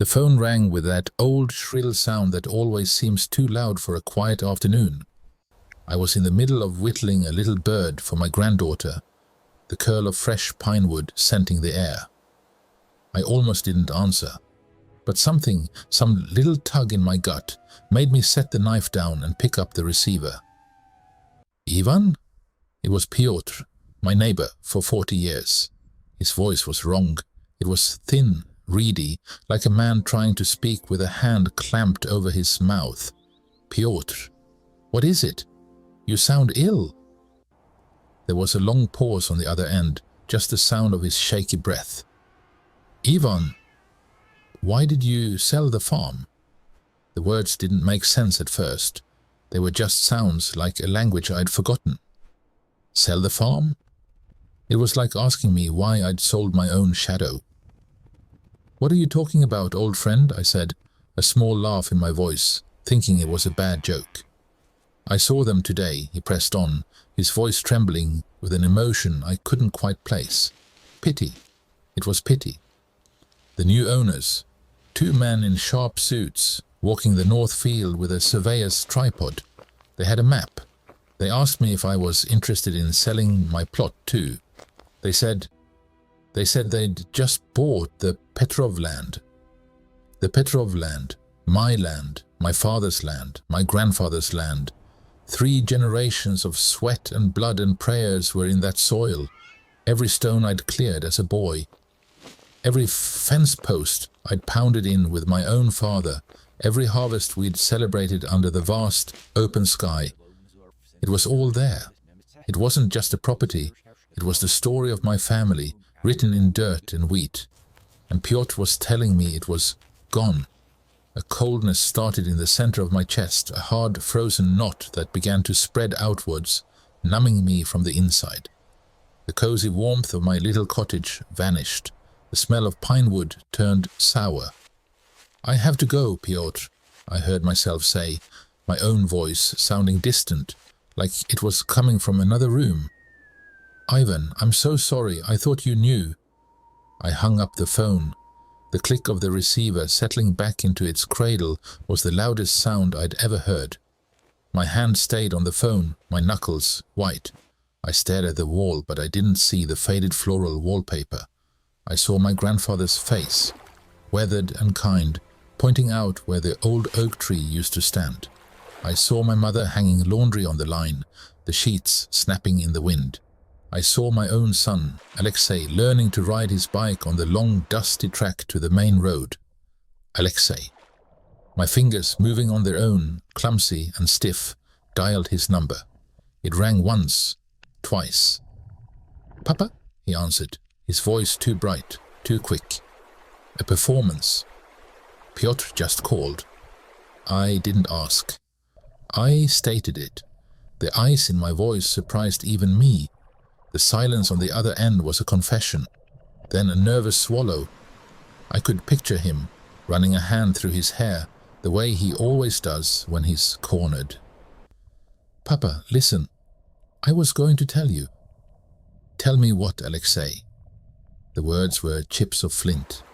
The phone rang with that old shrill sound that always seems too loud for a quiet afternoon. I was in the middle of whittling a little bird for my granddaughter, the curl of fresh pine wood scenting the air. I almost didn't answer, but some little tug in my gut, made me set the knife down and pick up the receiver. Ivan? It was Piotr, my neighbor for 40 years. His voice was wrong. It was thin, reedy, like a man trying to speak with a hand clamped over his mouth. Piotr, what is it? You sound ill. There was a long pause on the other end, just the sound of his shaky breath. Ivan, why did you sell the farm? The words didn't make sense at first. They were just sounds like a language I'd forgotten. Sell the farm? It was like asking me why I'd sold my own shadow. What are you talking about, old friend? I said, a small laugh in my voice, thinking it was a bad joke. I saw them today, he pressed on, his voice trembling with an emotion I couldn't quite place. Pity. It was pity. The new owners, 2 men in sharp suits, walking the north field with a surveyor's tripod. They had a map. They asked me if I was interested in selling my plot too. They said they'd just bought the Petrov land. The Petrov land, my father's land, my grandfather's land. 3 generations of sweat and blood and prayers were in that soil. Every stone I'd cleared as a boy. Every fence post I'd pounded in with my own father. Every harvest we'd celebrated under the vast, open sky. It was all there. It wasn't just a property. It was the story of my family, written in dirt and wheat. And Piotr was telling me it was gone. A coldness started in the center of my chest, a hard, frozen knot that began to spread outwards, numbing me from the inside. The cozy warmth of my little cottage vanished. The smell of pine wood turned sour. I have to go, Piotr, I heard myself say, my own voice sounding distant, like it was coming from another room. Ivan, I'm so sorry, I thought you knew. I hung up the phone. The click of the receiver settling back into its cradle was the loudest sound I'd ever heard. My hand stayed on the phone, my knuckles white. I stared at the wall, but I didn't see the faded floral wallpaper. I saw my grandfather's face, weathered and kind, pointing out where the old oak tree used to stand. I saw my mother hanging laundry on the line, the sheets snapping in the wind. I saw my own son, Alexei, learning to ride his bike on the long, dusty track to the main road. Alexei. My fingers, moving on their own, clumsy and stiff, dialed his number. It rang once, twice. Papa? He answered, his voice too bright, too quick. A performance. Piotr just called. I didn't ask. I stated it. The ice in my voice surprised even me. The silence on the other end was a confession, then a nervous swallow. I could picture him, running a hand through his hair, the way he always does when he's cornered. Papa, listen. I was going to tell you. Tell me what, Alexei? The words were chips of flint.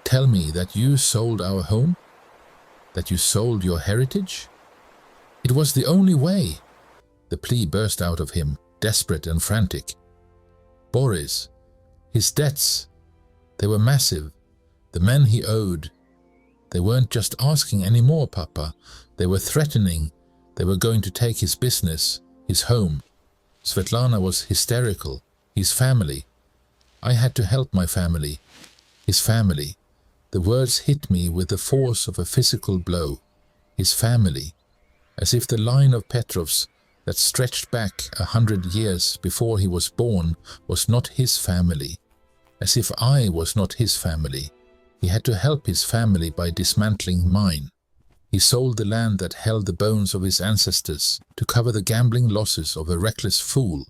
Tell me that you sold our home? That you sold your heritage? It was the only way. The plea burst out of him, desperate and frantic. Boris, his debts, they were massive. The men he owed, they weren't just asking any more, Papa. They were threatening. They were going to take his business, his home. Svetlana was hysterical. His family. I had to help my family. His family. The words hit me with the force of a physical blow. His family. As if the line of Petrovs that stretched back 100 years before he was born was not his family. As if I was not his family. He had to help his family by dismantling mine. He sold the land that held the bones of his ancestors to cover the gambling losses of a reckless fool.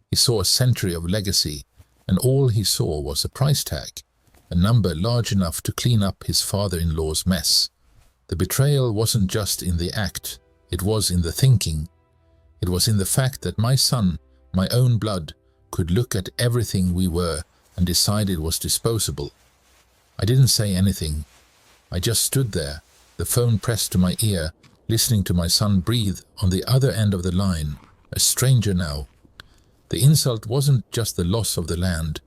He saw a century of legacy, and all he saw was a price tag, a number large enough to clean up his father-in-law's mess. The betrayal wasn't just in the act, it was in the thinking. It was in the fact that my son, my own blood, could look at everything we were and decide it was disposable. I didn't say anything. I just stood there, the phone pressed to my ear, listening to my son breathe on the other end of the line, a stranger now. The insult wasn't just the loss of the land.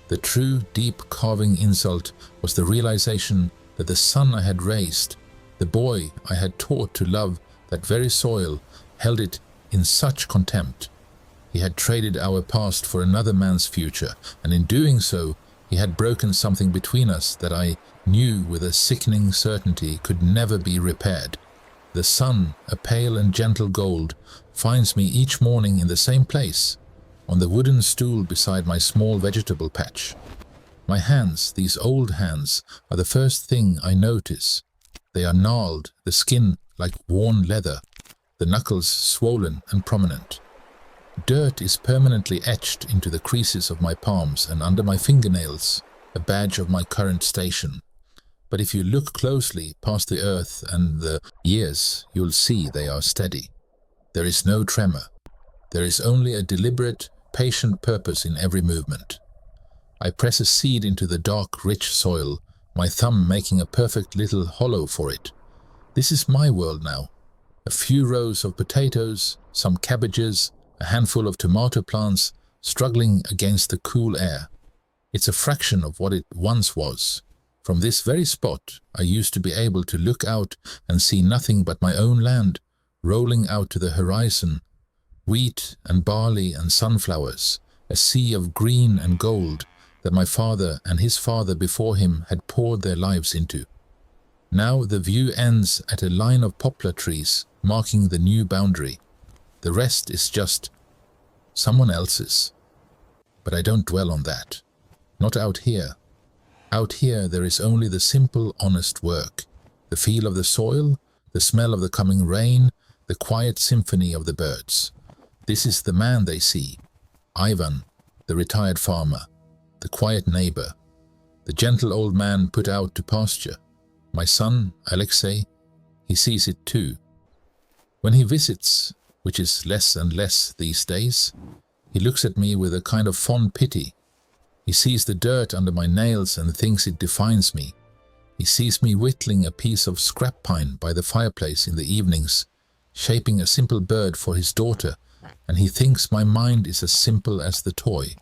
The true, deep, carving insult was the realization that the son I had raised, the boy I had taught to love that very soil, held it in such contempt. He had traded our past for another man's future, and in doing so, he had broken something between us that I knew with a sickening certainty could never be repaired. The sun, a pale and gentle gold, finds me each morning in the same place, on the wooden stool beside my small vegetable patch. My hands, these old hands, are the first thing I notice. They are gnarled, the skin like worn leather, the knuckles swollen and prominent. Dirt is permanently etched into the creases of my palms and under my fingernails, a badge of my current station. But if you look closely past the earth and the years, you'll see they are steady. There is no tremor. There is only a deliberate, patient purpose in every movement. I press a seed into the dark, rich soil, my thumb making a perfect little hollow for it. This is my world now. A few rows of potatoes, some cabbages, a handful of tomato plants struggling against the cool air. It's a fraction of what it once was. From this very spot, I used to be able to look out and see nothing but my own land, rolling out to the horizon, wheat and barley and sunflowers, a sea of green and gold that my father and his father before him had poured their lives into. Now the view ends at a line of poplar trees marking the new boundary. The rest is just someone else's. But I don't dwell on that. Not out here. Out here there is only the simple, honest work, the feel of the soil, the smell of the coming rain, the quiet symphony of the birds. This is the man they see, Ivan, the retired farmer, the quiet neighbor, the gentle old man put out to pasture. My son, Alexei, he sees it too. When he visits, which is less and less these days, he looks at me with a kind of fond pity. He sees the dirt under my nails and thinks it defines me. He sees me whittling a piece of scrap pine by the fireplace in the evenings, shaping a simple bird for his daughter, and he thinks my mind is as simple as the toy.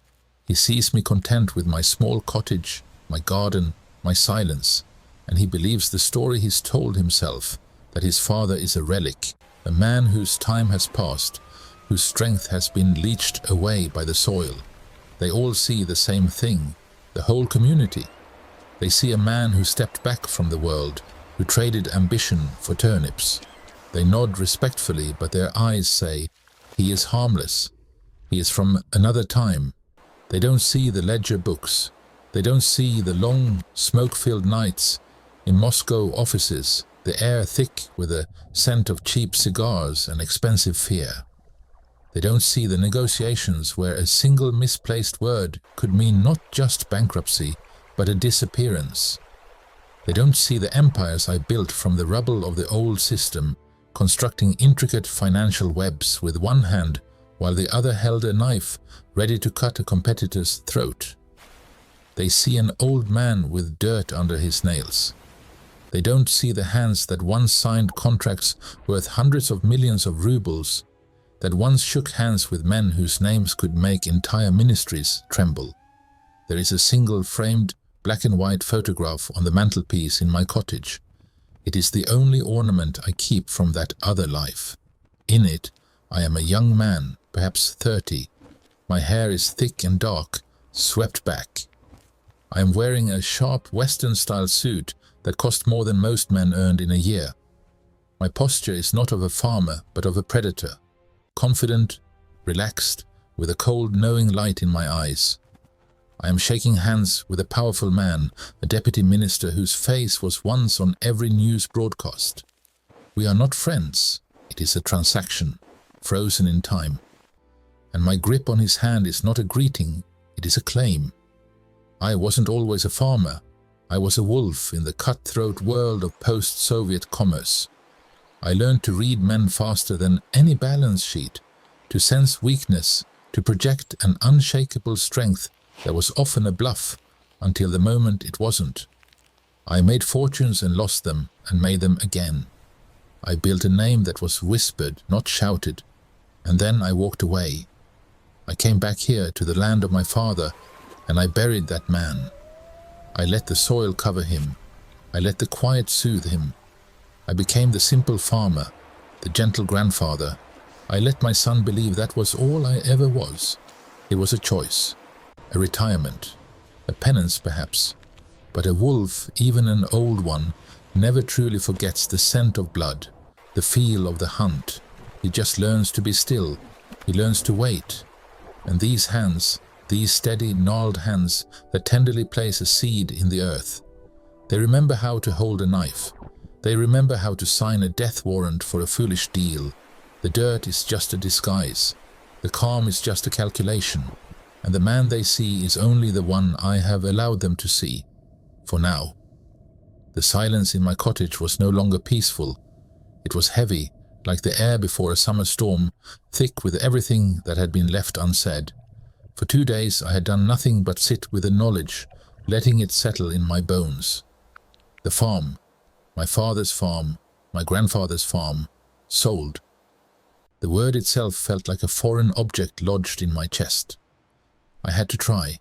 He sees me content with my small cottage, my garden, my silence, and he believes the story he's told himself, that his father is a relic, a man whose time has passed, whose strength has been leached away by the soil. They all see the same thing, the whole community. They see a man who stepped back from the world, who traded ambition for turnips. They nod respectfully, but their eyes say, he is harmless. He is from another time. They don't see the ledger books. They don't see the long, smoke-filled nights in Moscow offices, the air thick with a scent of cheap cigars and expensive fear. They don't see the negotiations where a single misplaced word could mean not just bankruptcy, but a disappearance. They don't see the empires I built from the rubble of the old system, constructing intricate financial webs with one hand while the other held a knife ready to cut a competitor's throat. They see an old man with dirt under his nails. They don't see the hands that once signed contracts worth hundreds of millions of rubles, that once shook hands with men whose names could make entire ministries tremble. There is a single framed black and white photograph on the mantelpiece in my cottage. It is the only ornament I keep from that other life. In it, I am a young man, perhaps 30. My hair is thick and dark, swept back. I am wearing a sharp Western-style suit that cost more than most men earned in a year. My posture is not of a farmer, but of a predator. Confident, relaxed, with a cold, knowing light in my eyes. I am shaking hands with a powerful man, a deputy minister whose face was once on every news broadcast. We are not friends. It is a transaction, frozen in time. And my grip on his hand is not a greeting, it is a claim. I wasn't always a farmer. I was a wolf in the cutthroat world of post-Soviet commerce. I learned to read men faster than any balance sheet, to sense weakness, to project an unshakable strength that was often a bluff until the moment it wasn't. I made fortunes and lost them and made them again. I built a name that was whispered, not shouted, and then I walked away. I came back here to the land of my father, and I buried that man. I let the soil cover him. I let the quiet soothe him. I became the simple farmer, the gentle grandfather. I let my son believe that was all I ever was. It was a choice, a retirement, a penance perhaps. But a wolf, even an old one, never truly forgets the scent of blood, the feel of the hunt. He just learns to be still. He learns to wait. And these hands, these steady, gnarled hands that tenderly place a seed in the earth, they remember how to hold a knife. They remember how to sign a death warrant for a foolish deal. The dirt is just a disguise. The calm is just a calculation. And the man they see is only the one I have allowed them to see. For now. The silence in my cottage was no longer peaceful. It was heavy, like the air before a summer storm, thick with everything that had been left unsaid. For 2 days I had done nothing but sit with the knowledge, letting it settle in my bones. The farm, my father's farm, my grandfather's farm, sold. The word itself felt like a foreign object lodged in my chest. I had to try.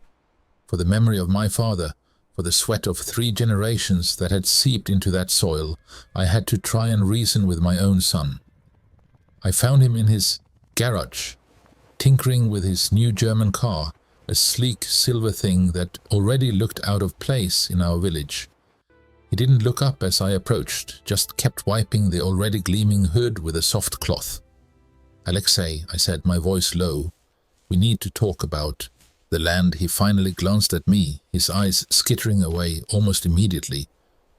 For the memory of my father, for the sweat of 3 generations that had seeped into that soil, I had to try and reason with my own son. I found him in his garage, tinkering with his new German car, a sleek silver thing that already looked out of place in our village. He didn't look up as I approached, just kept wiping the already gleaming hood with a soft cloth. "Alexei," I said, my voice low, "we need to talk about the land." He finally glanced at me, his eyes skittering away almost immediately.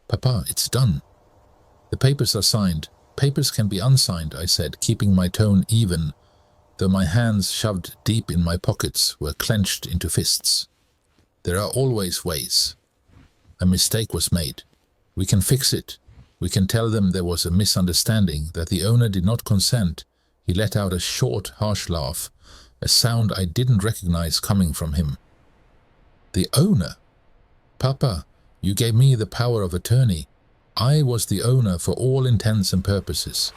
"Papa, it's done. The papers are signed. Papers can be unsigned," I said, keeping my tone even, though my hands shoved deep in my pockets were clenched into fists. "There are always ways. A mistake was made. We can fix it. We can tell them there was a misunderstanding, that the owner did not consent." He let out a short, harsh laugh, a sound I didn't recognize coming from him. "The owner? Papa, you gave me the power of attorney. I was the owner for all intents and purposes.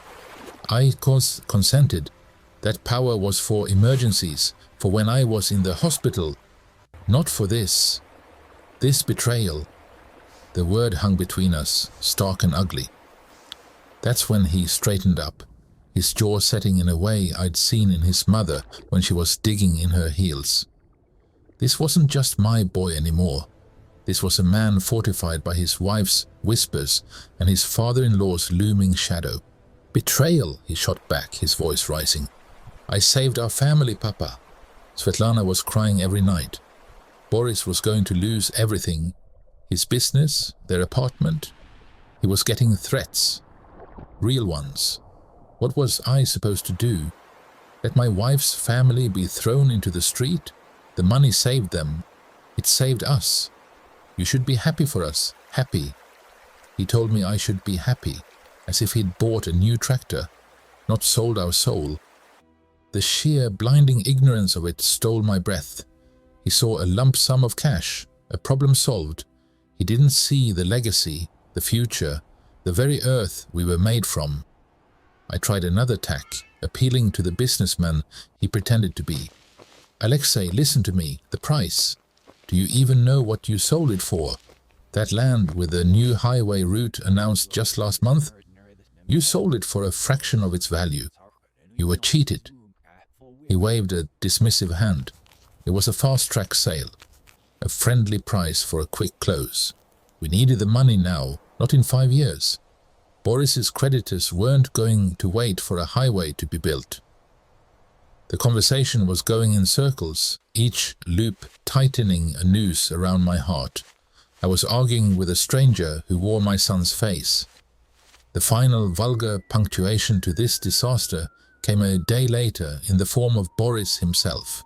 I consented. That power was for emergencies, for when I was in the hospital, not for this. This betrayal." The word hung between us, stark and ugly. That's when he straightened up, his jaw setting in a way I'd seen in his mother when she was digging in her heels. This wasn't just my boy anymore. This was a man fortified by his wife's whispers and his father-in-law's looming shadow. "Betrayal," he shot back, his voice rising. "I saved our family, Papa." Svetlana was crying every night. Boris was going to lose everything. His business, their apartment. He was getting threats. Real ones. What was I supposed to do? Let my wife's family be thrown into the street? The money saved them. It saved us. "You should be happy for us. Happy." He told me I should be happy, as if he'd bought a new tractor, not sold our soul. The sheer, blinding ignorance of it stole my breath. He saw a lump sum of cash, a problem solved. He didn't see the legacy, the future, the very earth we were made from. I tried another tack, appealing to the businessman he pretended to be. "Alexei, listen to me. The price. Do you even know what you sold it for? That land with the new highway route announced just last month? You sold it for a fraction of its value. You were cheated." He waved a dismissive hand. It was a fast-track sale. A friendly price for a quick close. We needed the money now, not in 5 years. Boris's creditors weren't going to wait for a highway to be built. The conversation was going in circles, each loop tightening a noose around my heart. I was arguing with a stranger who wore my son's face. The final vulgar punctuation to this disaster came a day later in the form of Boris himself.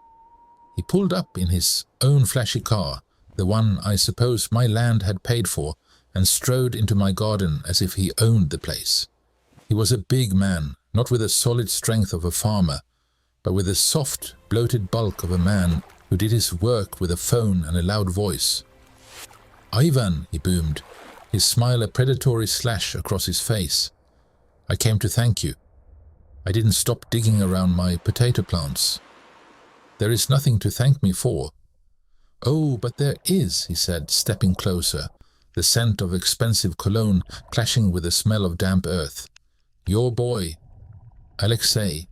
He pulled up in his own flashy car, the one I suppose my land had paid for, and strode into my garden as if he owned the place. He was a big man, not with the solid strength of a farmer, but with the soft, bloated bulk of a man who did his work with a phone and a loud voice. "Ivan," he boomed, his smile a predatory slash across his face. "I came to thank you. I didn't stop digging around my potato plants." "There is nothing to thank me for." "Oh, but there is," he said, stepping closer, the scent of expensive cologne clashing with the smell of damp earth. "Your boy, Alexei.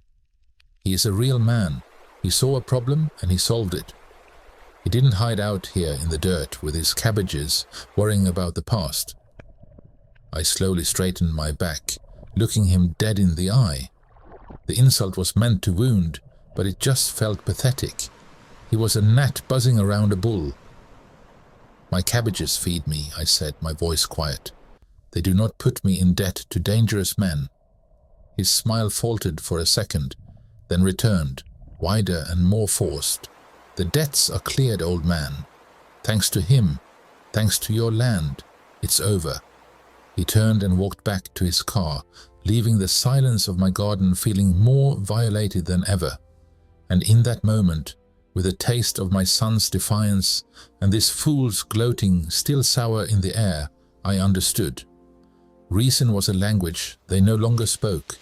He is a real man. He saw a problem and he solved it. He didn't hide out here in the dirt with his cabbages, worrying about the past." I slowly straightened my back, looking him dead in the eye. The insult was meant to wound, but it just felt pathetic. He was a gnat buzzing around a bull. "My cabbages feed me," I said, my voice quiet. "They do not put me in debt to dangerous men." His smile faltered for a second, then returned, wider and more forced. "The debts are cleared, old man. Thanks to him, thanks to your land, it's over." He turned and walked back to his car, leaving the silence of my garden feeling more violated than ever. And in that moment, with a taste of my son's defiance and this fool's gloating still sour in the air, I understood. Reason was a language they no longer spoke.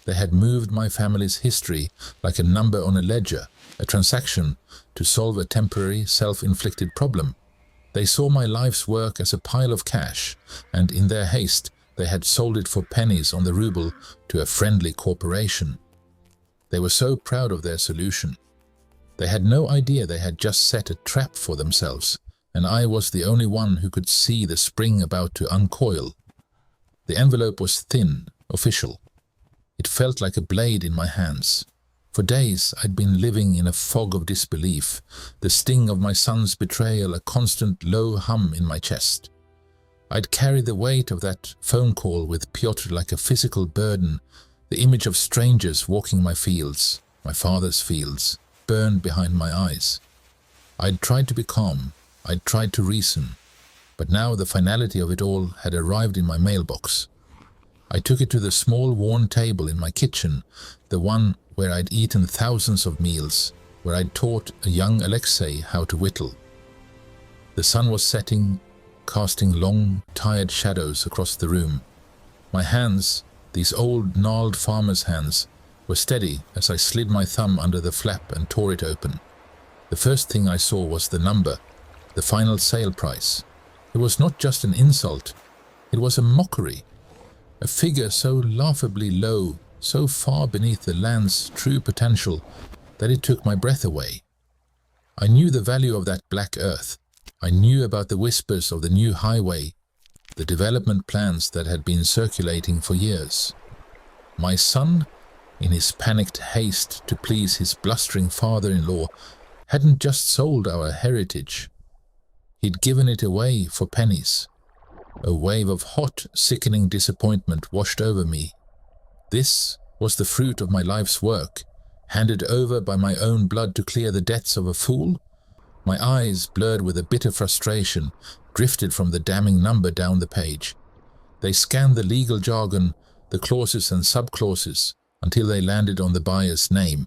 They had moved my family's history like a number on a ledger, a transaction to solve a temporary self-inflicted problem. They saw my life's work as a pile of cash, and in their haste they had sold it for pennies on the ruble to a friendly corporation. They were so proud of their solution. They had no idea they had just set a trap for themselves, and I was the only one who could see the spring about to uncoil. The envelope was thin, official. It felt like a blade in my hands. For days I'd been living in a fog of disbelief, the sting of my son's betrayal a constant low hum in my chest. I'd carried the weight of that phone call with Pyotr like a physical burden, the image of strangers walking my fields, my father's fields, burned behind my eyes. I'd tried to be calm, I'd tried to reason, but now the finality of it all had arrived in my mailbox. I took it to the small worn table in my kitchen, the one where I'd eaten thousands of meals, where I'd taught a young Alexei how to whittle. The sun was setting, casting long, tired shadows across the room. My hands, these old, gnarled farmer's hands, were steady as I slid my thumb under the flap and tore it open. The first thing I saw was the number, the final sale price. It was not just an insult, it was a mockery. A figure so laughably low, so far beneath the land's true potential that it took my breath away. I knew the value of that black earth. I knew about the whispers of the new highway, the development plans that had been circulating for years. My son, in his panicked haste to please his blustering father-in-law, hadn't just sold our heritage. He'd given it away for pennies. A wave of hot, sickening disappointment washed over me. This was the fruit of my life's work, handed over by my own blood to clear the debts of a fool? My eyes, blurred with a bitter frustration, drifted from the damning number down the page. They scanned the legal jargon, the clauses and subclauses, until they landed on the buyer's name.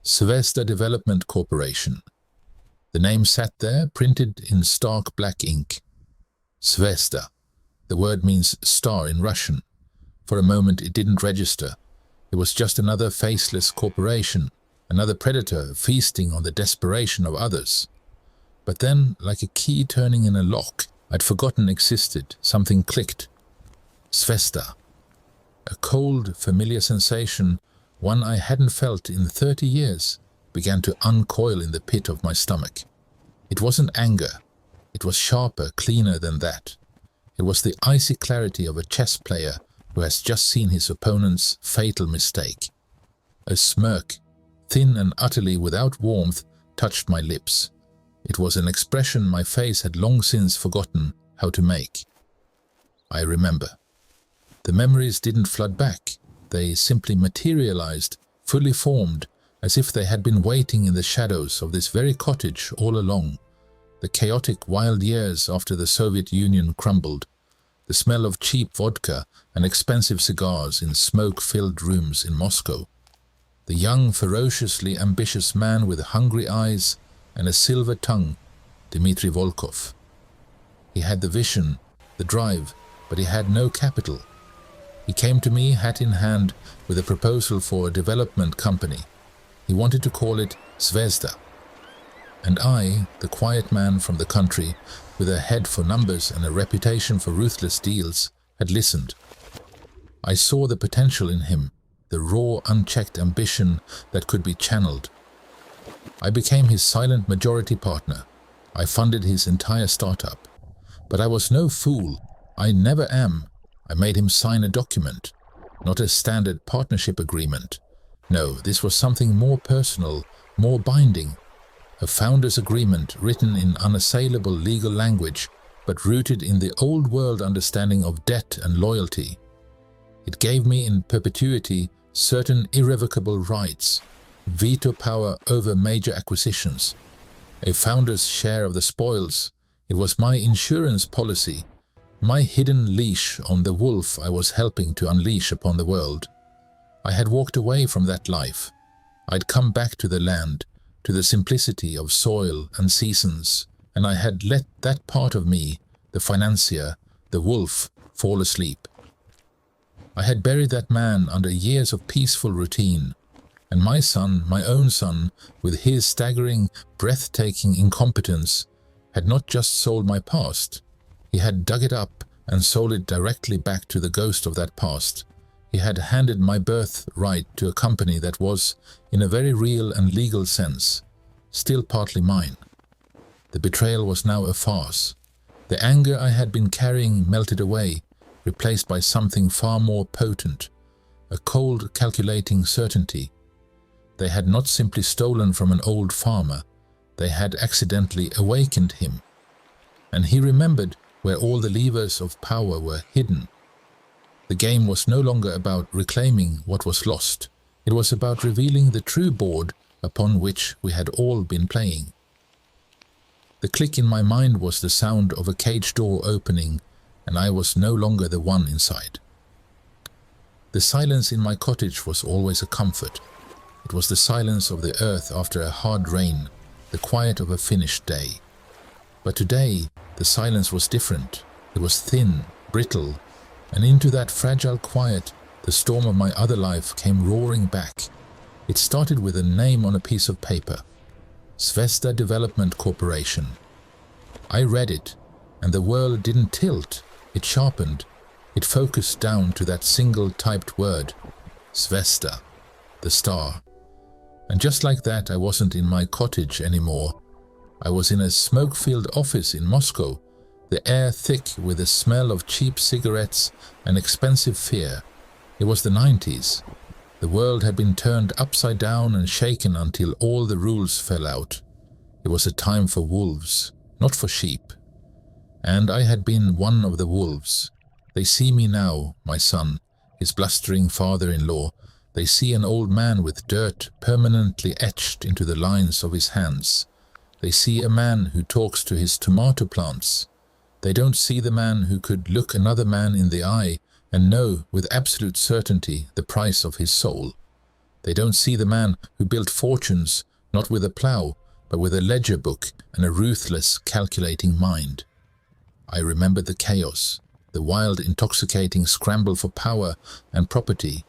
Zvezda Development Corporation. The name sat there, printed in stark black ink. Zvezda. The word means star in Russian. For a moment it didn't register. It was just another faceless corporation, another predator feasting on the desperation of others. But then, like a key turning in a lock I'd forgotten existed, something clicked. Zvezda. A cold, familiar sensation, one I hadn't felt in 30 years, began to uncoil in the pit of my stomach. It wasn't anger. It was sharper, cleaner than that. It was the icy clarity of a chess player who has just seen his opponent's fatal mistake. A smirk, thin and utterly without warmth, touched my lips. It was an expression my face had long since forgotten how to make. I remember. The memories didn't flood back. They simply materialized, fully formed, as if they had been waiting in the shadows of this very cottage all along. The chaotic, wild years after the Soviet Union crumbled, the smell of cheap vodka and expensive cigars in smoke-filled rooms in Moscow, the young, ferociously ambitious man with hungry eyes and a silver tongue, Dmitri Volkov. He had the vision, the drive, but he had no capital. He came to me hat in hand with a proposal for a development company. He wanted to call it Zvezda. And I, the quiet man from the country, with a head for numbers and a reputation for ruthless deals, had listened. I saw the potential in him, the raw, unchecked ambition that could be channeled. I became his silent majority partner. I funded his entire startup. But I was no fool. I never am. I made him sign a document, not a standard partnership agreement. No, this was something more personal, more binding. A founder's agreement written in unassailable legal language, but rooted in the old world understanding of debt and loyalty. It gave me in perpetuity certain irrevocable rights, veto power over major acquisitions, a founder's share of the spoils. It was my insurance policy, my hidden leash on the wolf I was helping to unleash upon the world. I had walked away from that life. I'd come back to the land, to the simplicity of soil and seasons, and I had let that part of me, the financier, the wolf, fall asleep. I had buried that man under years of peaceful routine, and my son, my own son, with his staggering, breathtaking incompetence, had not just sold my past. He had dug it up and sold it directly back to the ghost of that past. He had handed my birthright to a company that was, in a very real and legal sense, still partly mine. The betrayal was now a farce. The anger I had been carrying melted away, replaced by something far more potent, a cold, calculating certainty. They had not simply stolen from an old farmer, they had accidentally awakened him. And he remembered where all the levers of power were hidden. The game was no longer about reclaiming what was lost. It was about revealing the true board upon which we had all been playing. The click in my mind was the sound of a cage door opening, and I was no longer the one inside. The silence in my cottage was always a comfort. It was the silence of the earth after a hard rain, the quiet of a finished day. But today, the silence was different. It was thin, brittle, and into that fragile quiet, the storm of my other life came roaring back. It started with a name on a piece of paper. Zvezda Development Corporation. I read it, and the world didn't tilt. It sharpened. It focused down to that single typed word. Zvezda, the star. And just like that, I wasn't in my cottage anymore. I was in a smoke-filled office in Moscow, the air thick with the smell of cheap cigarettes and expensive fear. It was the 90s. The world had been turned upside down and shaken until all the rules fell out. It was a time for wolves, not for sheep. And I had been one of the wolves. They see me now, my son, his blustering father-in-law. They see an old man with dirt permanently etched into the lines of his hands. They see a man who talks to his tomato plants. They don't see the man who could look another man in the eye and know with absolute certainty the price of his soul. They don't see the man who built fortunes not with a plough, but with a ledger book and a ruthless, calculating mind. I remembered the chaos, the wild, intoxicating scramble for power and property.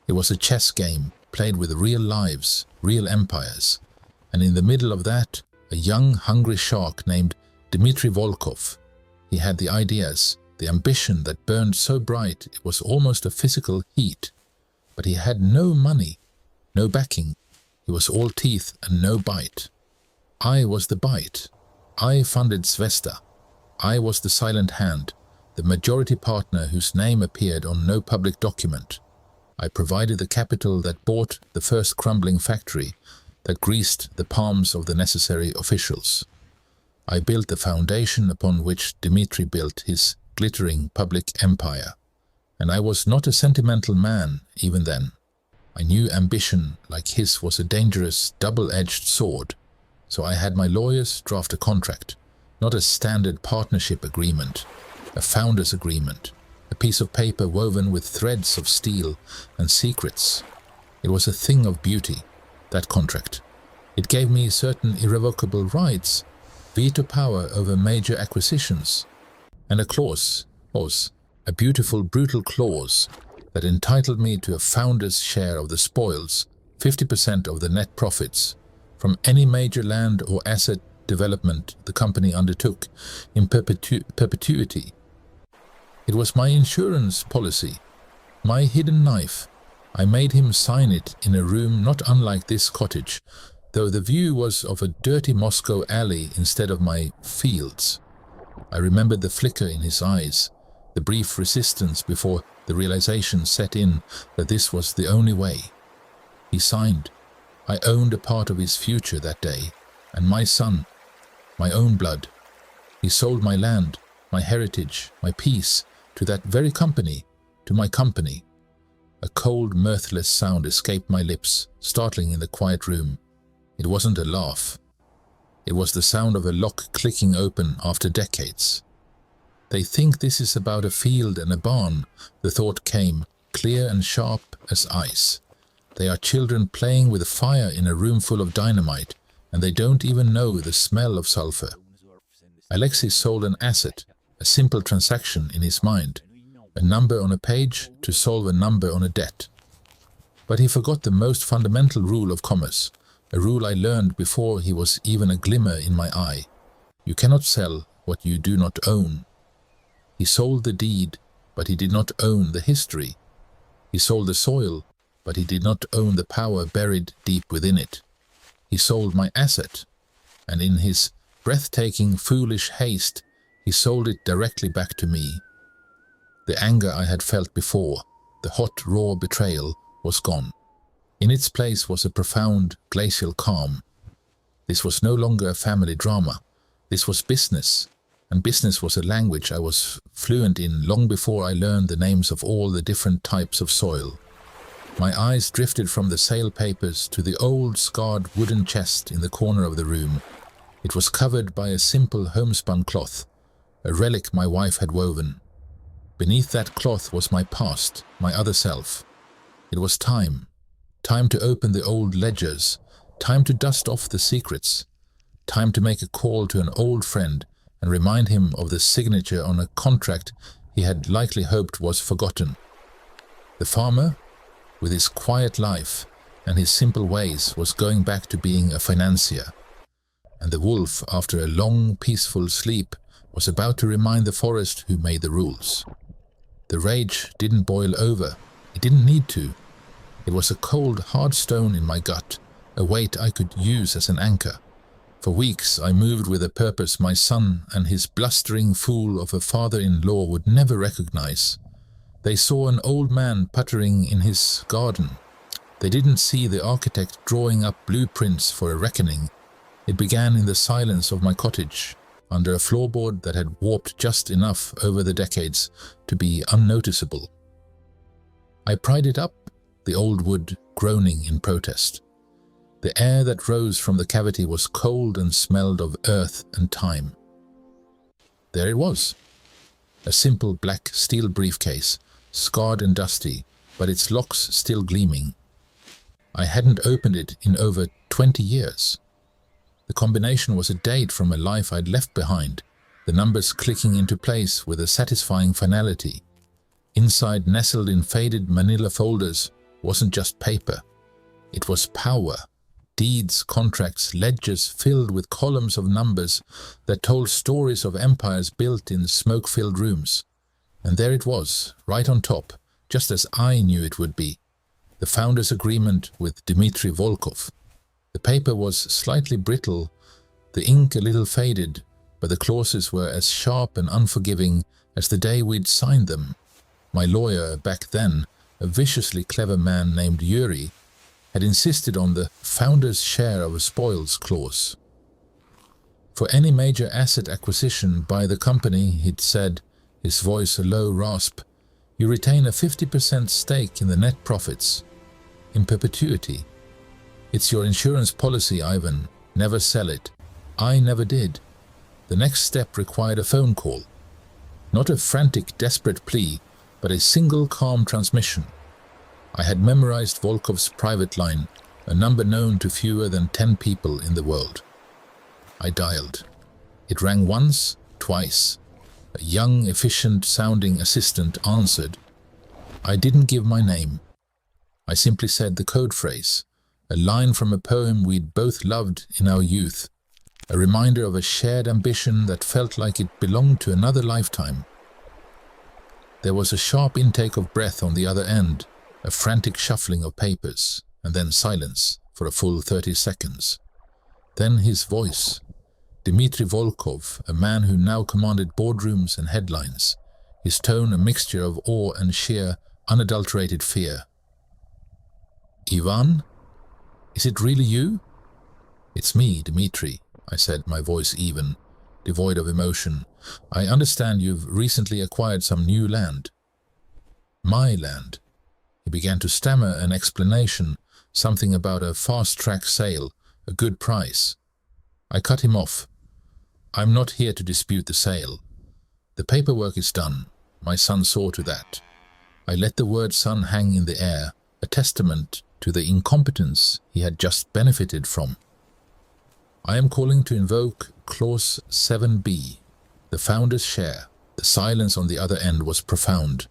It was a chess game played with real lives, real empires, and in the middle of that, a young, hungry shark named Dmitri Volkov. He had the ideas, the ambition that burned so bright it was almost a physical heat. But he had no money, no backing. He was all teeth and no bite. I was the bite. I funded Zvezda. I was the silent hand, the majority partner whose name appeared on no public document. I provided the capital that bought the first crumbling factory, that greased the palms of the necessary officials. I built the foundation upon which Dmitri built his glittering public empire. And I was not a sentimental man even then. I knew ambition like his was a dangerous, double-edged sword. So I had my lawyers draft a contract, not a standard partnership agreement, a founder's agreement, a piece of paper woven with threads of steel and secrets. It was a thing of beauty, that contract. It gave me certain irrevocable rights, veto power over major acquisitions, and a clause was a beautiful, brutal clause that entitled me to a founder's share of the spoils, 50% of the net profits, from any major land or asset development the company undertook in perpetuity. It was my insurance policy, my hidden knife. I made him sign it in a room not unlike this cottage, though the view was of a dirty Moscow alley instead of my fields. I remembered the flicker in his eyes, the brief resistance before the realization set in that this was the only way. He signed. I owned a part of his future that day, and my son, my own blood. He sold my land, my heritage, my peace, to that very company, to my company. A cold, mirthless sound escaped my lips, startling in the quiet room. It wasn't a laugh. It was the sound of a lock clicking open after decades. They think this is about a field and a barn, the thought came, clear and sharp as ice. They are children playing with fire in a room full of dynamite, and they don't even know the smell of sulfur. Alexei sold an asset, a simple transaction in his mind, a number on a page to solve a number on a debt. But he forgot the most fundamental rule of commerce, a rule I learned before he was even a glimmer in my eye. You cannot sell what you do not own. He sold the deed, but he did not own the history. He sold the soil, but he did not own the power buried deep within it. He sold my asset, and in his breathtaking, foolish haste, he sold it directly back to me. The anger I had felt before, the hot, raw betrayal, was gone. In its place was a profound, glacial calm. This was no longer a family drama. This was business, and business was a language I was fluent in long before I learned the names of all the different types of soil. My eyes drifted from the sale papers to the old, scarred wooden chest in the corner of the room. It was covered by a simple homespun cloth, a relic my wife had woven. Beneath that cloth was my past, my other self. It was time to open the old ledgers, time to dust off the secrets, time to make a call to an old friend and remind him of the signature on a contract he had likely hoped was forgotten. The farmer, with his quiet life and his simple ways, was going back to being a financier. And the wolf, after a long, peaceful sleep, was about to remind the forest who made the rules. The rage didn't boil over. It didn't need to. It was a cold, hard stone in my gut, a weight I could use as an anchor. For weeks I moved with a purpose my son and his blustering fool of a father-in-law would never recognize. They saw an old man puttering in his garden. They didn't see the architect drawing up blueprints for a reckoning. It began in the silence of my cottage, under a floorboard that had warped just enough over the decades to be unnoticeable. I pried it up, the old wood groaning in protest. The air that rose from the cavity was cold and smelled of earth and time. There it was, a simple black steel briefcase, scarred and dusty, but its locks still gleaming. I hadn't opened it in over 20 years. The combination was a date from a life I'd left behind, the numbers clicking into place with a satisfying finality. Inside, nestled in faded manila folders, wasn't just paper. It was power. Deeds, contracts, ledgers filled with columns of numbers that told stories of empires built in smoke-filled rooms. And there it was, right on top, just as I knew it would be. The founder's agreement with Dmitri Volkov. The paper was slightly brittle, the ink a little faded, but the clauses were as sharp and unforgiving as the day we'd signed them. My lawyer back then, a viciously clever man named Yuri, had insisted on the founder's share of a spoils clause. For any major asset acquisition by the company, he'd said, his voice a low rasp, you retain a 50% stake in the net profits, in perpetuity. It's your insurance policy, Ivan. Never sell it. I never did. The next step required a phone call. Not a frantic, desperate plea, but a single calm transmission. I had memorized Volkov's private line, a number known to fewer than 10 people in the world. I dialed. It rang once, twice. A young, efficient-sounding assistant answered. I didn't give my name. I simply said the code phrase, a line from a poem we'd both loved in our youth, a reminder of a shared ambition that felt like it belonged to another lifetime. There was a sharp intake of breath on the other end, a frantic shuffling of papers, and then silence for a full 30 seconds. Then his voice. Dmitri Volkov, a man who now commanded boardrooms and headlines, his tone a mixture of awe and sheer, unadulterated fear. Ivan? Is it really you? It's me, Dmitri, I said, my voice even, devoid of emotion. I understand you've recently acquired some new land. My land. He began to stammer an explanation, something about a fast-track sale, a good price. I cut him off. I'm not here to dispute the sale. The paperwork is done. My son saw to that. I let the word son hang in the air, a testament to the incompetence he had just benefited from. I am calling to invoke Clause 7b, the founder's share. The silence on the other end was profound.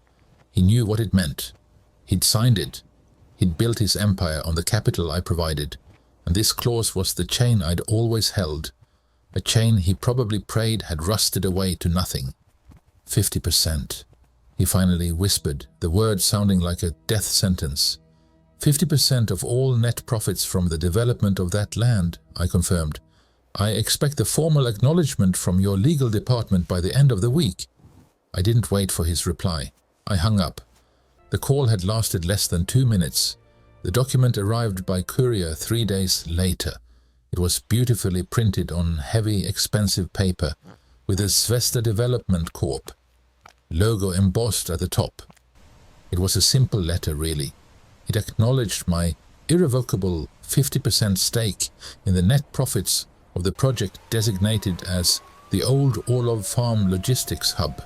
He knew what it meant. He'd signed it. He'd built his empire on the capital I provided, and this clause was the chain I'd always held, a chain he probably prayed had rusted away to nothing. 50%, he finally whispered, the word sounding like a death sentence. 50% of all net profits from the development of that land, I confirmed. I expect the formal acknowledgement from your legal department by the end of the week. I didn't wait for his reply. I hung up. The call had lasted less than 2 minutes. The document arrived by courier 3 days later. It was beautifully printed on heavy, expensive paper, with a Zvezda Development Corp. Logo embossed at the top. It was a simple letter, really. It acknowledged my irrevocable 50% stake in the net profits of the project designated as the Old Orlov Farm Logistics Hub.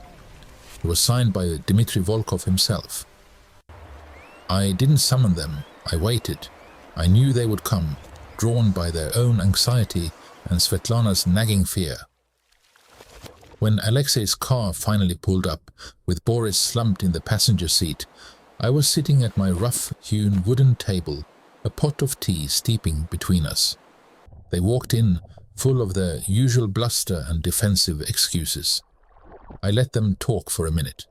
It was signed by Dmitri Volkov himself. I didn't summon them. I waited. I knew they would come, drawn by their own anxiety and Svetlana's nagging fear. When Alexei's car finally pulled up, with Boris slumped in the passenger seat, I was sitting at my rough-hewn wooden table, a pot of tea steeping between us. They walked in, full of their usual bluster and defensive excuses. I let them talk for a minute.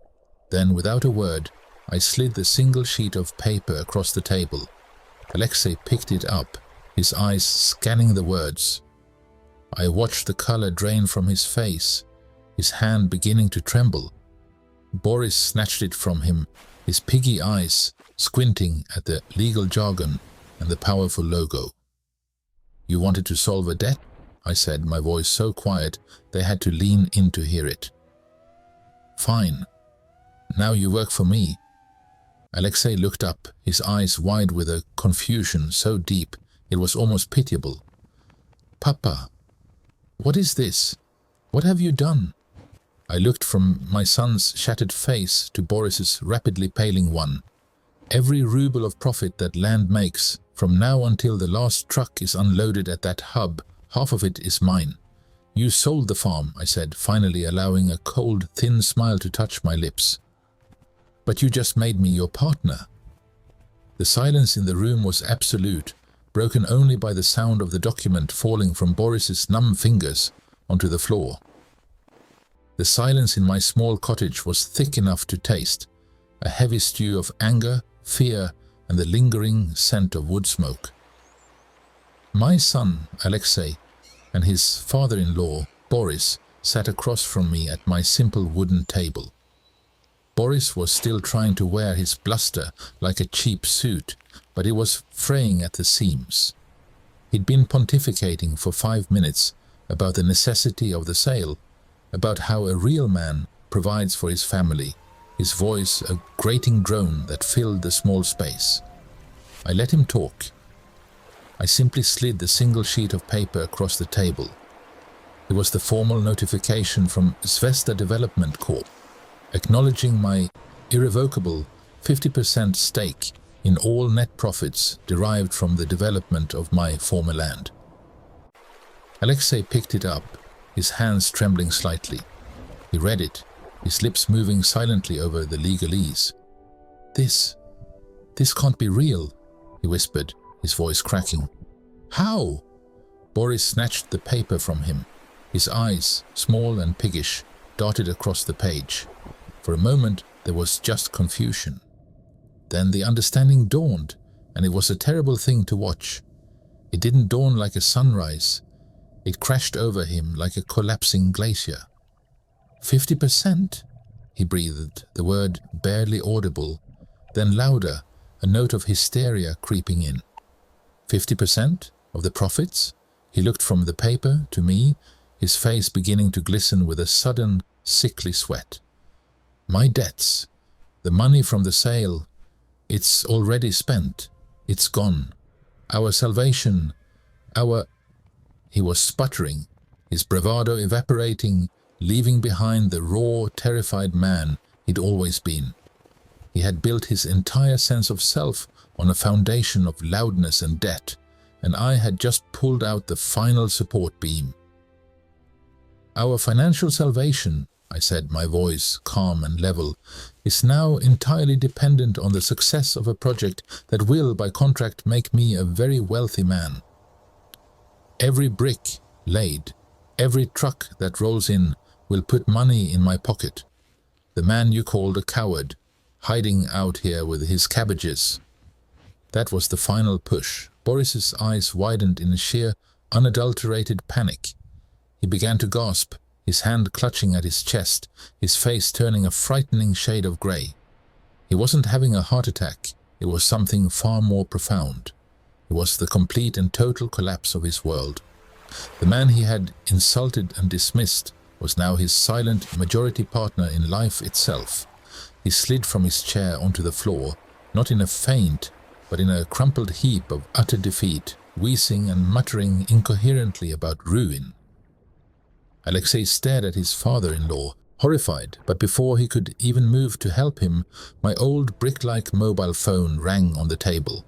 Then, without a word, I slid the single sheet of paper across the table. Alexei picked it up, his eyes scanning the words. I watched the color drain from his face, his hand beginning to tremble. Boris snatched it from him, his piggy eyes squinting at the legal jargon and the powerful logo. You wanted to solve a debt? I said, my voice so quiet they had to lean in to hear it. Fine. Now you work for me. Alexei looked up, his eyes wide with a confusion so deep it was almost pitiable. Papa, what is this? What have you done? I looked from my son's shattered face to Boris's rapidly paling one. Every ruble of profit that land makes, from now until the last truck is unloaded at that hub, half of it is mine. You sold the farm, I said, finally allowing a cold, thin smile to touch my lips. But you just made me your partner. The silence in the room was absolute, broken only by the sound of the document falling from Boris's numb fingers onto the floor. The silence in my small cottage was thick enough to taste, a heavy stew of anger, fear, and the lingering scent of wood smoke. My son, Alexei, and his father-in-law, Boris, sat across from me at my simple wooden table. Boris was still trying to wear his bluster like a cheap suit, but it was fraying at the seams. He'd been pontificating for 5 minutes about the necessity of the sale, about how a real man provides for his family, his voice a grating drone that filled the small space. I let him talk. I simply slid the single sheet of paper across the table. It was the formal notification from Zvezda Development Corp, acknowledging my irrevocable 50% stake in all net profits derived from the development of my former land. Alexei picked it up, his hands trembling slightly. He read it, his lips moving silently over the legalese. This can't be real, he whispered, his voice cracking. How? Boris snatched the paper from him. His eyes, small and piggish, darted across the page. For a moment, there was just confusion. Then the understanding dawned, and it was a terrible thing to watch. It didn't dawn like a sunrise. It crashed over him like a collapsing glacier. 50%? He breathed, the word barely audible. Then louder, a note of hysteria creeping in. 50% of the profits? He looked from the paper to me, his face beginning to glisten with a sudden, sickly sweat. My debts, the money from the sale, it's already spent. It's gone. Our salvation, He was sputtering, his bravado evaporating, leaving behind the raw, terrified man he'd always been. He had built his entire sense of self on a foundation of loudness and debt, and I had just pulled out the final support beam. Our financial salvation, I said, my voice calm and level, is now entirely dependent on the success of a project that will, by contract, make me a very wealthy man. Every brick laid, every truck that rolls in will put money in my pocket. The man you called a coward, hiding out here with his cabbages. That was the final push. Boris's eyes widened in sheer, unadulterated panic. He began to gasp, his hand clutching at his chest, his face turning a frightening shade of grey. He wasn't having a heart attack. It was something far more profound. It was the complete and total collapse of his world. The man he had insulted and dismissed was now his silent majority partner in life itself. He slid from his chair onto the floor, not in a faint, but in a crumpled heap of utter defeat, wheezing and muttering incoherently about ruin. Alexei stared at his father-in-law, horrified, but before he could even move to help him, my old brick-like mobile phone rang on the table.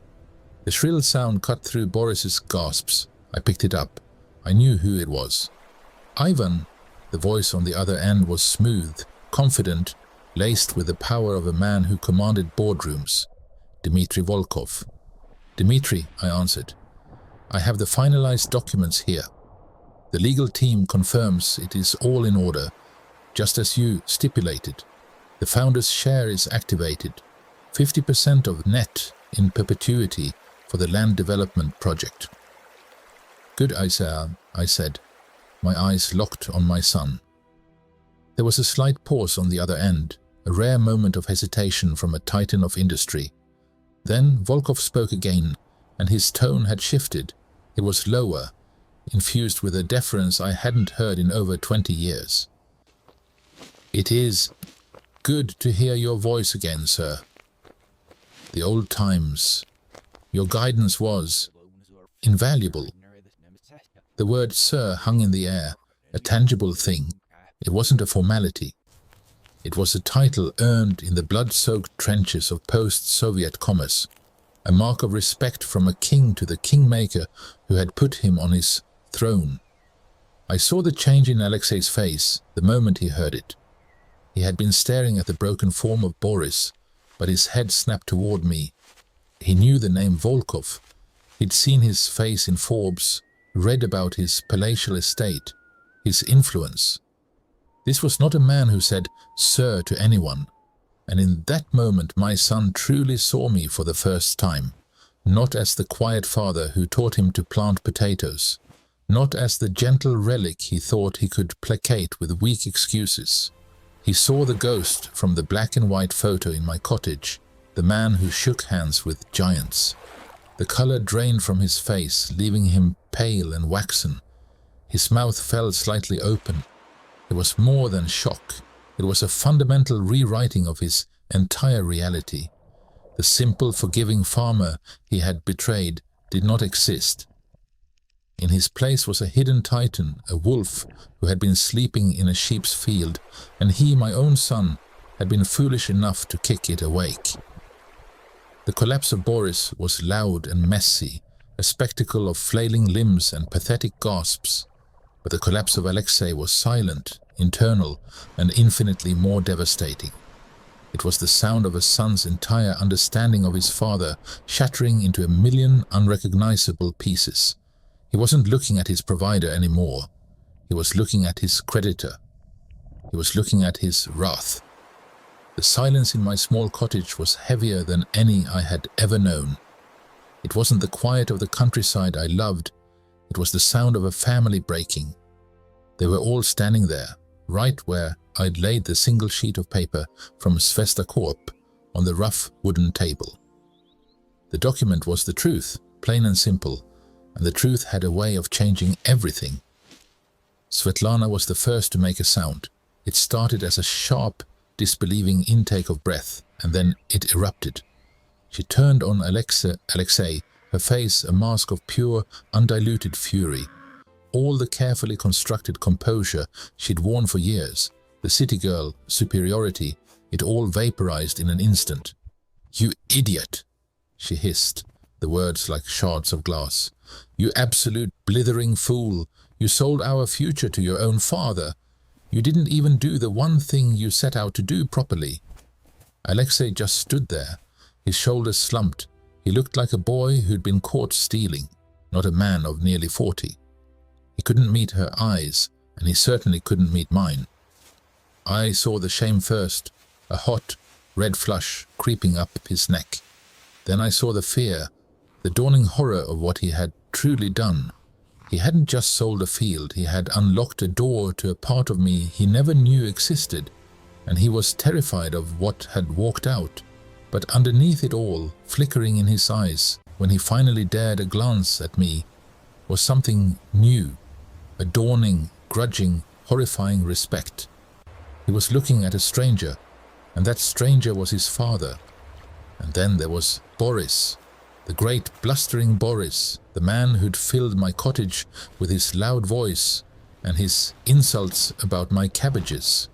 The shrill sound cut through Boris's gasps. I picked it up. I knew who it was. Ivan. The voice on the other end was smooth, confident, laced with the power of a man who commanded boardrooms. Dmitri Volkov. Dmitri, I answered. I have the finalized documents here. The legal team confirms it is all in order, just as you stipulated. The founder's share is activated. 50% of net in perpetuity for the land development project. Good, Alexei, I said, my eyes locked on my son. There was a slight pause on the other end, a rare moment of hesitation from a titan of industry. Then Volkov spoke again, and his tone had shifted. It was lower, infused with a deference I hadn't heard in over 20 years. It is good to hear your voice again, sir. The old times. Your guidance was invaluable. The word sir hung in the air, a tangible thing. It wasn't a formality. It was a title earned in the blood-soaked trenches of post-Soviet commerce, a mark of respect from a king to the kingmaker who had put him on his throne. I saw the change in Alexei's face the moment he heard it. He had been staring at the broken form of Boris, but his head snapped toward me. He knew the name Volkov. He'd seen his face in Forbes, read about his palatial estate, his influence. This was not a man who said "sir" to anyone, and in that moment my son truly saw me for the first time, not as the quiet father who taught him to plant potatoes, not as the gentle relic he thought he could placate with weak excuses. He saw the ghost from the black and white photo in my cottage, the man who shook hands with giants. The color drained from his face, leaving him pale and waxen. His mouth fell slightly open. It was more than shock. It was a fundamental rewriting of his entire reality. The simple, forgiving farmer he had betrayed did not exist. In his place was a hidden titan, a wolf who had been sleeping in a sheep's field, and he, my own son, had been foolish enough to kick it awake. The collapse of Boris was loud and messy, a spectacle of flailing limbs and pathetic gasps. But the collapse of Alexei was silent, internal, and infinitely more devastating. It was the sound of a son's entire understanding of his father shattering into a million unrecognizable pieces. He wasn't looking at his provider anymore. He was looking at his creditor. He was looking at his wrath. The silence in my small cottage was heavier than any I had ever known. It wasn't the quiet of the countryside I loved. It was the sound of a family breaking. They were all standing there, right where I'd laid the single sheet of paper from Zvezda Corp on the rough wooden table. The document was the truth, plain and simple, and the truth had a way of changing everything. Svetlana was the first to make a sound. It started as a sharp, disbelieving intake of breath, and then it erupted. She turned on Alexei, her face a mask of pure, undiluted fury. All the carefully constructed composure she'd worn for years, the city girl, superiority, it all vaporized in an instant. "You idiot!" she hissed, the words like shards of glass. "You absolute blithering fool! You sold our future to your own father. You didn't even do the one thing you set out to do properly." Alexei just stood there, his shoulders slumped. He looked like a boy who'd been caught stealing, not a man of nearly 40. He couldn't meet her eyes, and he certainly couldn't meet mine. I saw the shame first, a hot, red flush creeping up his neck. Then I saw the fear, the dawning horror of what he had truly done. He hadn't just sold a field, he had unlocked a door to a part of me he never knew existed, and he was terrified of what had walked out. But underneath it all, flickering in his eyes, when he finally dared a glance at me, was something new, a dawning, grudging, horrifying respect. He was looking at a stranger, and that stranger was his father. And then there was Boris, the great blustering Boris, the man who'd filled my cottage with his loud voice and his insults about my cabbages.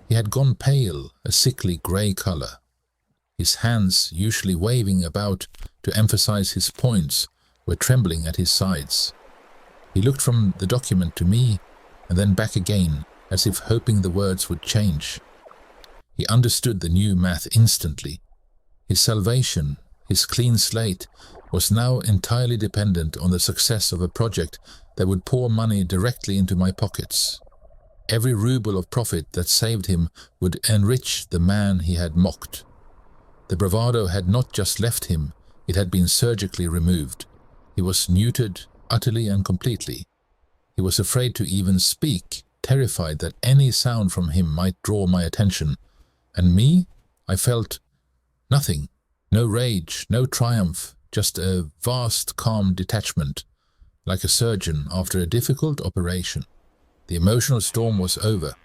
He had gone pale, a sickly grey color. His hands, usually waving about to emphasize his points, were trembling at his sides. He looked from the document to me and then back again, as if hoping the words would change. He understood the new math instantly. His salvation, his clean slate, was now entirely dependent on the success of a project that would pour money directly into my pockets. Every ruble of profit that saved him would enrich the man he had mocked. The bravado had not just left him, it had been surgically removed. He was neutered utterly and completely. He was afraid to even speak, terrified that any sound from him might draw my attention. And me? I felt nothing. No rage, no triumph, just a vast, calm detachment, like a surgeon after a difficult operation. The emotional storm was over.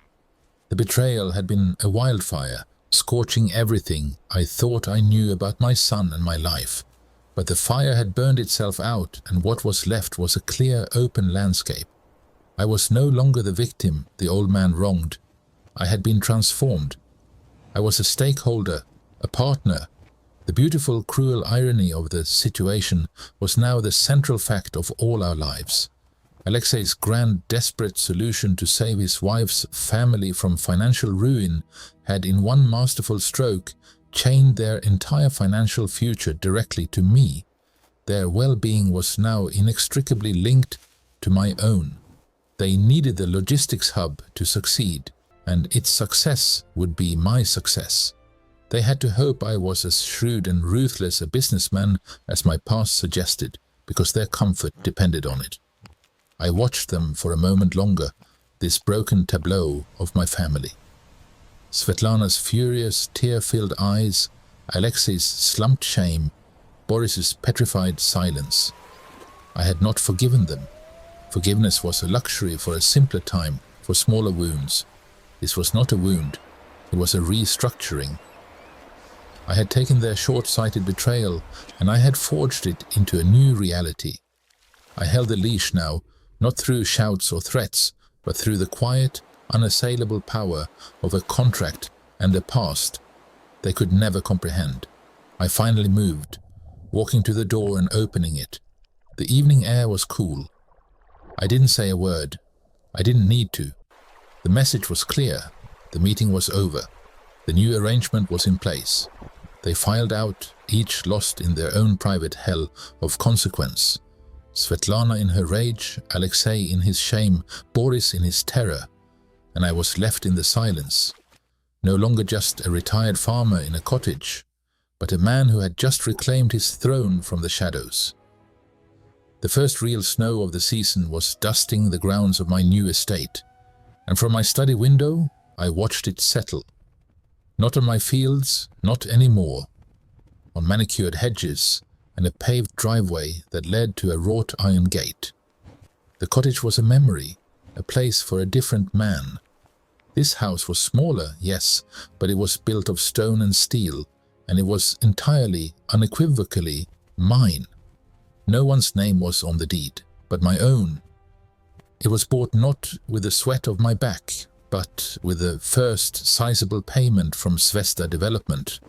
The betrayal had been a wildfire, scorching everything I thought I knew about my son and my life. But the fire had burned itself out, and what was left was a clear, open landscape. I was no longer the victim the old man wronged. I had been transformed. I was a stakeholder, a partner. The beautiful, cruel irony of the situation was now the central fact of all our lives. Alexei's grand, desperate solution to save his wife's family from financial ruin had, in one masterful stroke, chained their entire financial future directly to me. Their well-being was now inextricably linked to my own. They needed the logistics hub to succeed, and its success would be my success. They had to hope I was as shrewd and ruthless a businessman as my past suggested, because their comfort depended on it. I watched them for a moment longer, this broken tableau of my family. Svetlana's furious, tear-filled eyes, Alexei's slumped shame, Boris's petrified silence. I had not forgiven them. Forgiveness was a luxury for a simpler time, for smaller wounds. This was not a wound, it was a restructuring. I had taken their short-sighted betrayal, and I had forged it into a new reality. I held the leash now, not through shouts or threats, but through the quiet, unassailable power of a contract and a past they could never comprehend. I finally moved, walking to the door and opening it. The evening air was cool. I didn't say a word. I didn't need to. The message was clear. The meeting was over. The new arrangement was in place. They filed out, each lost in their own private hell of consequence. Svetlana in her rage, Alexei in his shame, Boris in his terror. And I was left in the silence. No longer just a retired farmer in a cottage, but a man who had just reclaimed his throne from the shadows. The first real snow of the season was dusting the grounds of my new estate, and from my study window I watched it settle. Not on my fields, not anymore. On manicured hedges and a paved driveway that led to a wrought iron gate. The cottage was a memory, a place for a different man. This house was smaller, yes, but it was built of stone and steel, and it was entirely, unequivocally mine. No one's name was on the deed, but my own. It was bought not with the sweat of my back, but with the first sizable payment from Zvezda Development.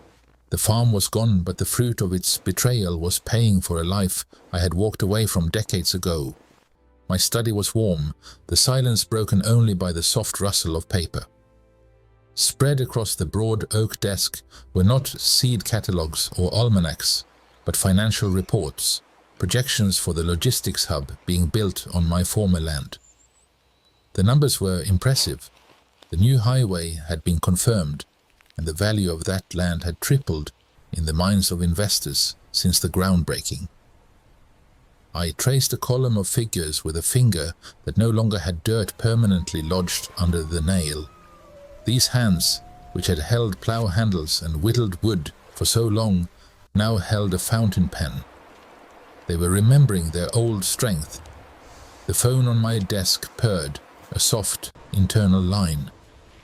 The farm was gone, but the fruit of its betrayal was paying for a life I had walked away from decades ago. My study was warm, the silence broken only by the soft rustle of paper. Spread across the broad oak desk were not seed catalogues or almanacs, but financial reports, projections for the logistics hub being built on my former land. The numbers were impressive. The new highway had been confirmed, and the value of that land had tripled in the minds of investors since the groundbreaking. I traced a column of figures with a finger that no longer had dirt permanently lodged under the nail. These hands, which had held plough handles and whittled wood for so long, now held a fountain pen. They were remembering their old strength. The phone on my desk purred, a soft, internal line.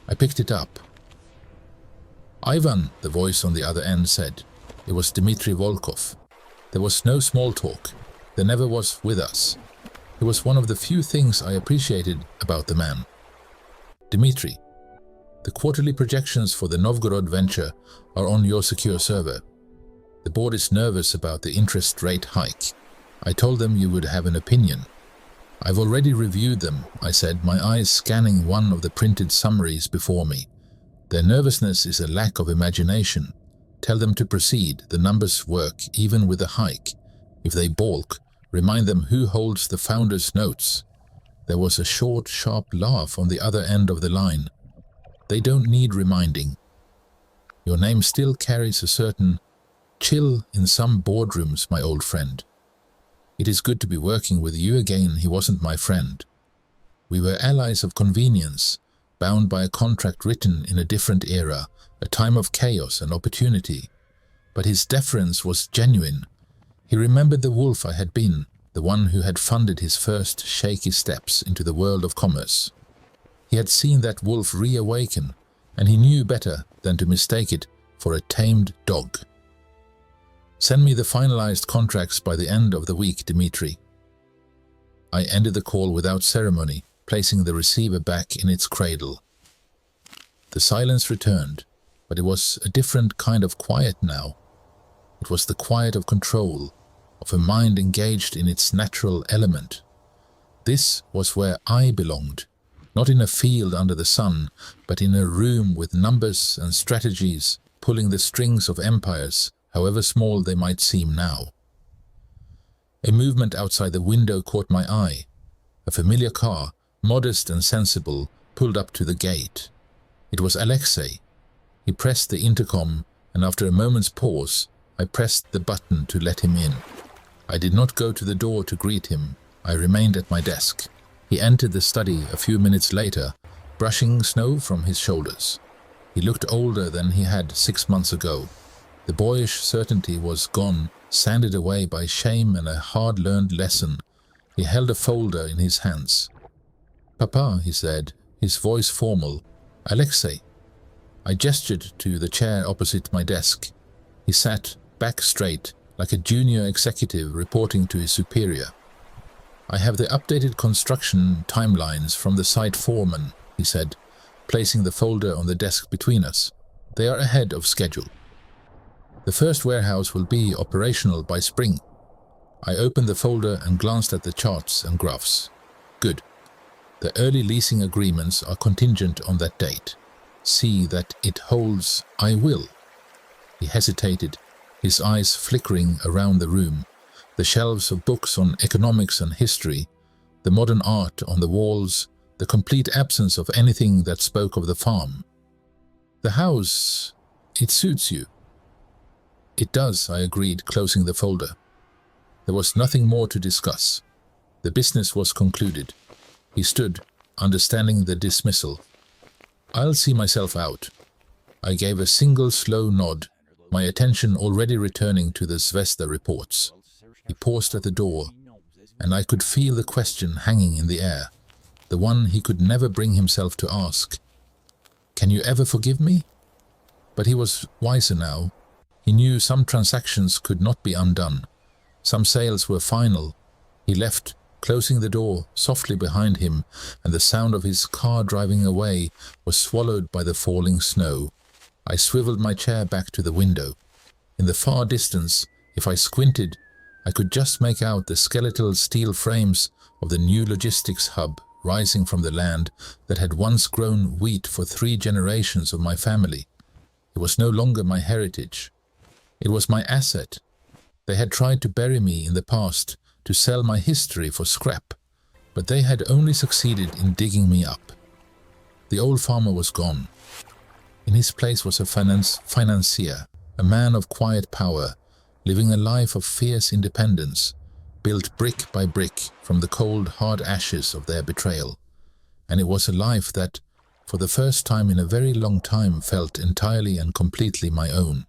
I picked it up. "Ivan," the voice on the other end said. It was Dmitri Volkov. There was no small talk. There never was with us. It was one of the few things I appreciated about the man. "Dmitri, the quarterly projections for the Novgorod venture are on your secure server. The board is nervous about the interest rate hike. I told them you would have an opinion." "I've already reviewed them," I said, my eyes scanning one of the printed summaries before me. "Their nervousness is a lack of imagination. Tell them to proceed. The numbers work, even with a hike. If they balk, remind them who holds the founder's notes." There was a short, sharp laugh on the other end of the line. "They don't need reminding. Your name still carries a certain chill in some boardrooms, my old friend. It is good to be working with you again." He wasn't my friend. We were allies of convenience, bound by a contract written in a different era, a time of chaos and opportunity. But his deference was genuine. He remembered the wolf I had been, the one who had funded his first shaky steps into the world of commerce. He had seen that wolf reawaken, and he knew better than to mistake it for a tamed dog. "Send me the finalized contracts by the end of the week, Dmitri." I ended the call without ceremony, placing the receiver back in its cradle. The silence returned, but it was a different kind of quiet now. It was the quiet of control, of a mind engaged in its natural element. This was where I belonged, not in a field under the sun, but in a room with numbers and strategies pulling the strings of empires, however small they might seem now. A movement outside the window caught my eye. A familiar car, modest and sensible, pulled up to the gate. It was Alexei. He pressed the intercom, and after a moment's pause, I pressed the button to let him in. I did not go to the door to greet him. I remained at my desk. He entered the study a few minutes later, brushing snow from his shoulders. He looked older than he had 6 months ago. The boyish certainty was gone, sanded away by shame and a hard-learned lesson. He held a folder in his hands. "Papa," he said, his voice formal. "Alexei." I gestured to the chair opposite my desk. He sat back straight, like a junior executive reporting to his superior. "I have the updated construction timelines from the site foreman," he said, placing the folder on the desk between us. "They are ahead of schedule. The first warehouse will be operational by spring." I opened the folder and glanced at the charts and graphs. "Good. The early leasing agreements are contingent on that date. See that it holds "I will." He hesitated, his eyes flickering around the room, the shelves of books on economics and history, the modern art on the walls, the complete absence of anything that spoke of the farm. "The house, it suits you." "It does," I agreed, closing the folder. There was nothing more to discuss. The business was concluded. He stood, understanding the dismissal. "I'll see myself out." I gave a single slow nod, my attention already returning to the Zvezda reports. He paused at the door, and I could feel the question hanging in the air, the one he could never bring himself to ask. "Can you ever forgive me?" But he was wiser now. He knew some transactions could not be undone. Some sales were final. He left, closing the door softly behind him, and the sound of his car driving away was swallowed by the falling snow. I swiveled my chair back to the window. In the far distance, if I squinted, I could just make out the skeletal steel frames of the new logistics hub rising from the land that had once grown wheat for 3 generations of my family. It was no longer my heritage. It was my asset. They had tried to bury me in the past, to sell my history for scrap, but they had only succeeded in digging me up. The old farmer was gone. In his place was a financier, a man of quiet power, living a life of fierce independence, built brick by brick from the cold, hard ashes of their betrayal. And it was a life that, for the first time in a very long time, felt entirely and completely my own.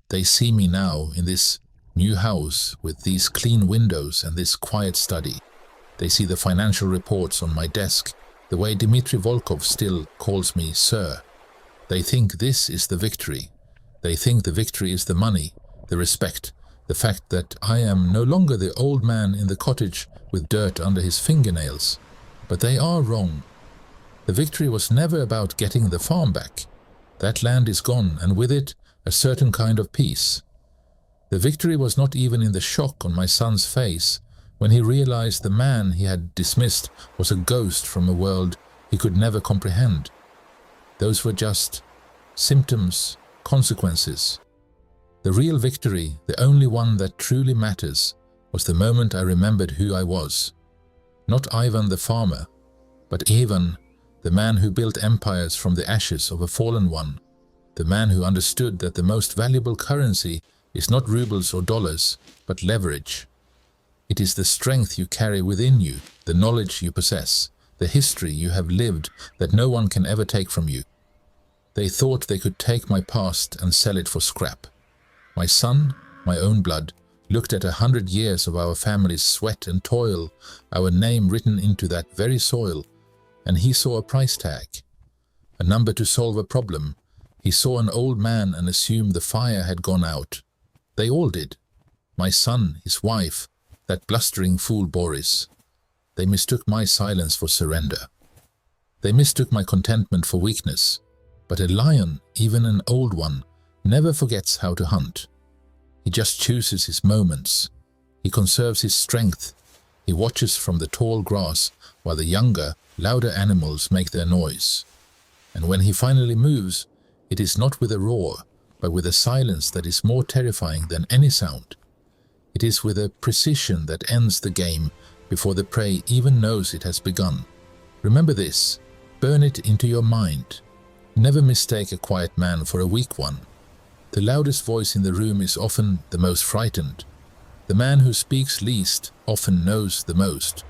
They see me now in this new house with these clean windows and this quiet study. They see the financial reports on my desk, the way Dmitri Volkov still calls me sir. They think this is the victory. They think the victory is the money, the respect, the fact that I am no longer the old man in the cottage with dirt under his fingernails. But they are wrong. The victory was never about getting the farm back. That land is gone, and with it, a certain kind of peace. The victory was not even in the shock on my son's face when he realized the man he had dismissed was a ghost from a world he could never comprehend. Those were just symptoms, consequences. The real victory, the only one that truly matters, was the moment I remembered who I was. Not Ivan the farmer, but Ivan, the man who built empires from the ashes of a fallen one. The man who understood that the most valuable currency is not rubles or dollars, but leverage. It is the strength you carry within you, the knowledge you possess, the history you have lived that no one can ever take from you. They thought they could take my past and sell it for scrap. My son, my own blood, looked at 100 years of our family's sweat and toil, our name written into that very soil, and he saw a price tag, a number to solve a problem. He saw an old man and assumed the fire had gone out. They all did. My son, his wife, that blustering fool Boris. They mistook my silence for surrender. They mistook my contentment for weakness. But a lion, even an old one, never forgets how to hunt. He just chooses his moments. He conserves his strength. He watches from the tall grass while the younger, louder animals make their noise. And when he finally moves, it is not with a roar, but with a silence that is more terrifying than any sound. It is with a precision that ends the game before the prey even knows it has begun. Remember this. Burn it into your mind. Never mistake a quiet man for a weak one. The loudest voice in the room is often the most frightened. The man who speaks least often knows the most.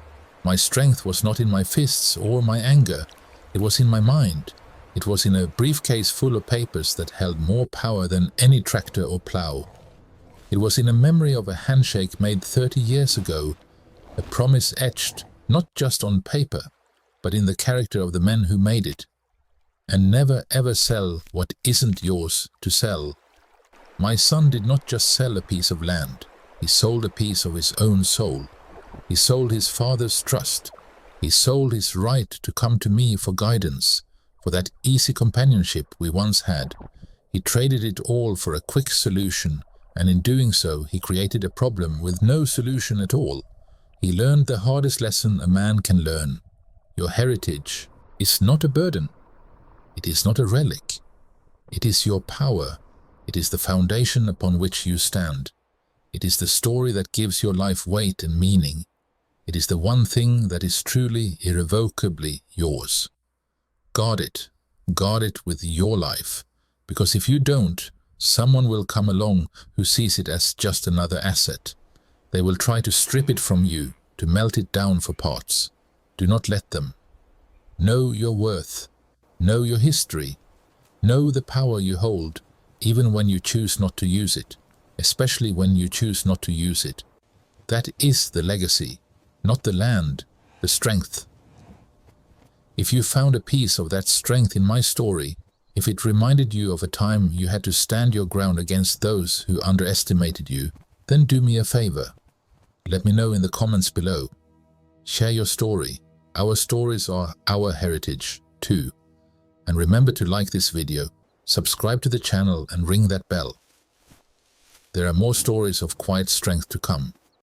My strength was not in my fists or my anger. It was in my mind. It was in a briefcase full of papers that held more power than any tractor or plow. It was in a memory of a handshake made 30 years ago, a promise etched not just on paper, but in the character of the men who made it. And never ever sell what isn't yours to sell. My son did not just sell a piece of land. He sold a piece of his own soul. He sold his father's trust. He sold his right to come to me for guidance, for that easy companionship we once had. He traded it all for a quick solution, and in doing so he created a problem with no solution at all. He learned the hardest lesson a man can learn. Your heritage is not a burden. It is not a relic. It is your power. It is the foundation upon which you stand. It is the story that gives your life weight and meaning. It is the one thing that is truly, irrevocably yours. Guard it. Guard it with your life. Because if you don't, someone will come along who sees it as just another asset. They will try to strip it from you, to melt it down for parts. Do not let them. Know your worth. Know your history. Know the power you hold, even when you choose not to use it, especially when you choose not to use it. That is the legacy, not the land, the strength. If you found a piece of that strength in my story, if it reminded you of a time you had to stand your ground against those who underestimated you, then do me a favor. Let me know in the comments below. Share your story. Our stories are our heritage, too. And remember to like this video, subscribe to the channel and ring that bell. There are more stories of quiet strength to come.